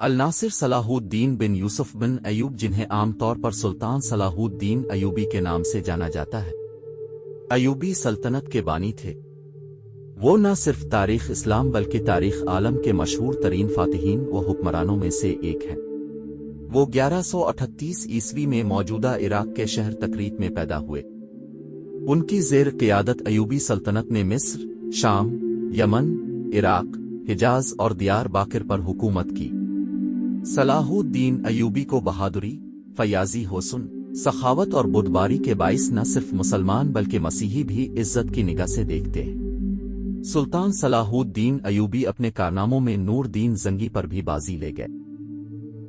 الناصر صلاح الدین بن یوسف بن ایوب، جنہیں عام طور پر سلطان صلاح الدین ایوبی کے نام سے جانا جاتا ہے، ایوبی سلطنت کے بانی تھے۔ وہ نہ صرف تاریخ اسلام بلکہ تاریخ عالم کے مشہور ترین فاتحین و حکمرانوں میں سے ایک ہیں۔ وہ 1138 عیسوی میں موجودہ عراق کے شہر تکریت میں پیدا ہوئے۔ ان کی زیر قیادت ایوبی سلطنت نے مصر، شام، یمن، عراق، حجاز اور دیار باکر پر حکومت کی۔ صلاح الدین ایوبی کو بہادری، فیاضی حسن، سخاوت اور بردباری کے باعث نہ صرف مسلمان بلکہ مسیحی بھی عزت کی نگاہ سے دیکھتے ہیں۔ سلطان صلاح الدین ایوبی اپنے کارناموں میں نور دین زنگی پر بھی بازی لے گئے۔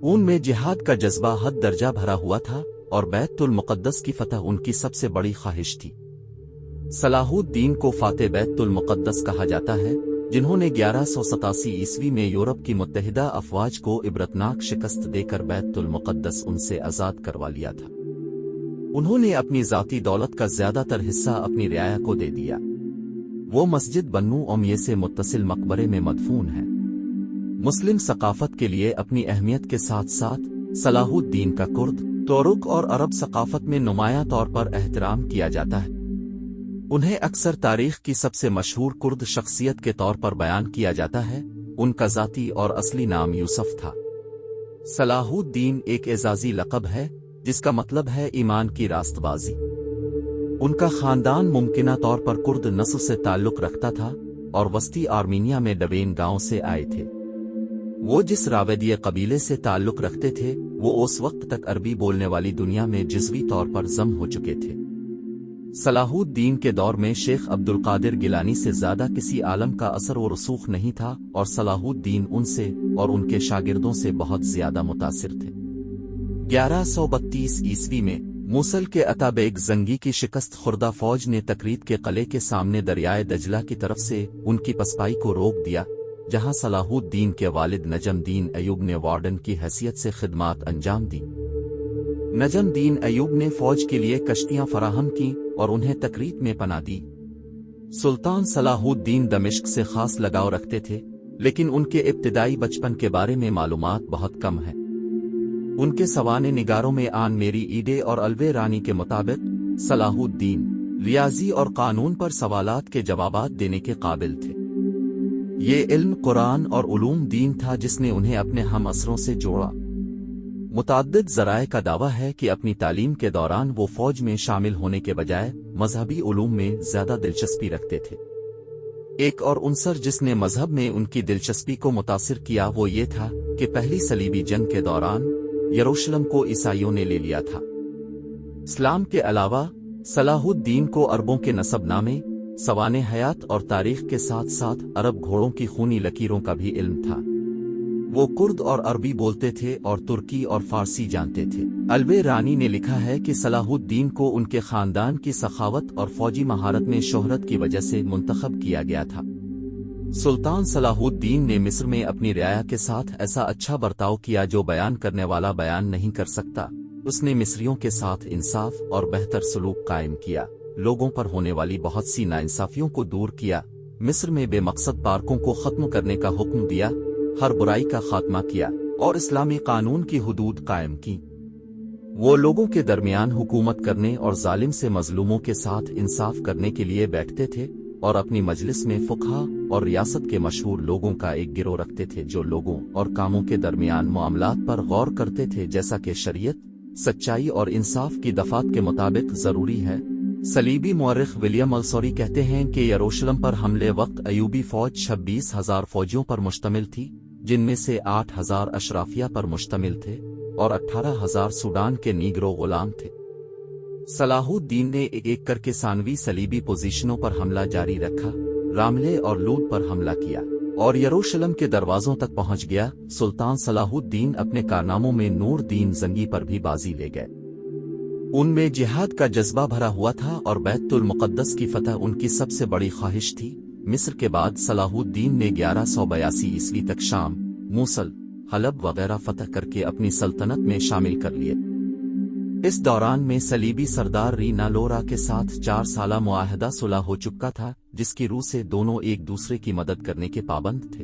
ان میں جہاد کا جذبہ حد درجہ بھرا ہوا تھا اور بیت المقدس کی فتح ان کی سب سے بڑی خواہش تھی۔ صلاح الدین کو فاتح بیت المقدس کہا جاتا ہے، جنہوں نے 1187 عیسوی میں یورپ کی متحدہ افواج کو عبرتناک شکست دے کر بیت المقدس ان سے آزاد کروا لیا تھا۔ انہوں نے اپنی ذاتی دولت کا زیادہ تر حصہ اپنی رعایا کو دے دیا۔ وہ مسجد بنو امیہ سے متصل مقبرے میں مدفون ہیں۔ مسلم ثقافت کے لیے اپنی اہمیت کے ساتھ ساتھ صلاح الدین کا کرد، ترک اور عرب ثقافت میں نمایاں طور پر احترام کیا جاتا ہے۔ انہیں اکثر تاریخ کی سب سے مشہور کرد شخصیت کے طور پر بیان کیا جاتا ہے۔ ان کا ذاتی اور اصلی نام یوسف تھا۔ صلاح الدین ایک اعزازی لقب ہے جس کا مطلب ہے ایمان کی راست بازی۔ ان کا خاندان ممکنہ طور پر کرد نسل سے تعلق رکھتا تھا اور وسطی آرمینیا میں ڈبین گاؤں سے آئے تھے۔ وہ جس راویدیہ قبیلے سے تعلق رکھتے تھے وہ اس وقت تک عربی بولنے والی دنیا میں جزوی طور پر ضم ہو چکے تھے۔ صلاح الدین کے دور میں شیخ عبد القادر گیلانی سے زیادہ کسی عالم کا اثر و رسوخ نہیں تھا، اور صلاح الدین ان سے اور ان کے شاگردوں سے بہت زیادہ متاثر تھے۔ 1132 عیسوی میں موصل کے عطا بیگ زنگی کی شکست خوردہ فوج نے تکریت کے قلعے کے سامنے دریائے دجلہ کی طرف سے ان کی پسپائی کو روک دیا، جہاں صلاح الدین کے والد نجم دین ایوب نے وارڈن کی حیثیت سے خدمات انجام دیں۔ نجم دین ایوب نے فوج کے لیے کشتیاں فراہم کیں اور انہیں تکریت میں پناہ دی۔ سلطان صلاح الدین دمشق سے خاص لگاؤ رکھتے تھے، لیکن ان کے ابتدائی بچپن کے بارے میں معلومات بہت کم ہیں۔ ان کے سوانح نگاروں میں آن میری ایڈے اور الوے رانی کے مطابق صلاح الدین ریاضی اور قانون پر سوالات کے جوابات دینے کے قابل تھے۔ یہ علم قرآن اور علوم دین تھا جس نے انہیں اپنے ہم عصروں سے جوڑا۔ متعدد ذرائع کا دعویٰ ہے کہ اپنی تعلیم کے دوران وہ فوج میں شامل ہونے کے بجائے مذہبی علوم میں زیادہ دلچسپی رکھتے تھے۔ ایک اور عنصر جس نے مذہب میں ان کی دلچسپی کو متاثر کیا وہ یہ تھا کہ پہلی صلیبی جنگ کے دوران یروشلم کو عیسائیوں نے لے لیا تھا۔ اسلام کے علاوہ صلاح الدین کو عربوں کے نسب نامے، سوانح حیات اور تاریخ کے ساتھ ساتھ عرب گھوڑوں کی خونی لکیروں کا بھی علم تھا۔ وہ کرد اور عربی بولتے تھے اور ترکی اور فارسی جانتے تھے۔ الوے رانی نے لکھا ہے کہ صلاح الدین کو ان کے خاندان کی سخاوت اور فوجی مہارت میں شہرت کی وجہ سے منتخب کیا گیا تھا۔ سلطان صلاح الدین نے مصر میں اپنی رعایا کے ساتھ ایسا اچھا برتاؤ کیا جو بیان کرنے والا بیان نہیں کر سکتا۔ اس نے مصریوں کے ساتھ انصاف اور بہتر سلوک قائم کیا، لوگوں پر ہونے والی بہت سی ناانصافیوں کو دور کیا، مصر میں بے مقصد پارکوں کو ختم کرنے کا حکم دیا، ہر برائی کا خاتمہ کیا اور اسلامی قانون کی حدود قائم کی۔ وہ لوگوں کے درمیان حکومت کرنے اور ظالم سے مظلوموں کے ساتھ انصاف کرنے کے لیے بیٹھتے تھے، اور اپنی مجلس میں فقہا اور ریاست کے مشہور لوگوں کا ایک گروہ رکھتے تھے جو لوگوں اور کاموں کے درمیان معاملات پر غور کرتے تھے، جیسا کہ شریعت، سچائی اور انصاف کی دفعات کے مطابق ضروری ہے۔ صلیبی مورخ ولیم السوری کہتے ہیں کہ یروشلم پر حملے وقت ایوبی فوج 26,000 فوجیوں پر مشتمل تھی، جن میں سے 8,000 اشرافیہ پر مشتمل تھے اور 18,000 سوڈان کے نیگرو غلام تھے۔ صلاح الدین نے ایک ایک کر کے ثانوی صلیبی پوزیشنوں پر حملہ جاری رکھا، راملے اور لود پر حملہ کیا اور یروشلم کے دروازوں تک پہنچ گیا۔ سلطان صلاح الدین اپنے کارناموں میں نور دین زنگی پر بھی بازی لے گئے۔ ان میں جہاد کا جذبہ بھرا ہوا تھا اور بیت المقدس کی فتح ان کی سب سے بڑی خواہش تھی۔ مصر کے بعد صلاح الدین نے 1182 عیسوی تک شام، موصل، حلب وغیرہ فتح کر کے اپنی سلطنت میں شامل کر لیے۔ اس دوران میں صلیبی سردار رینا لورا کے ساتھ 4 سالہ معاہدہ صلح ہو چکا تھا، جس کی روح سے دونوں ایک دوسرے کی مدد کرنے کے پابند تھے۔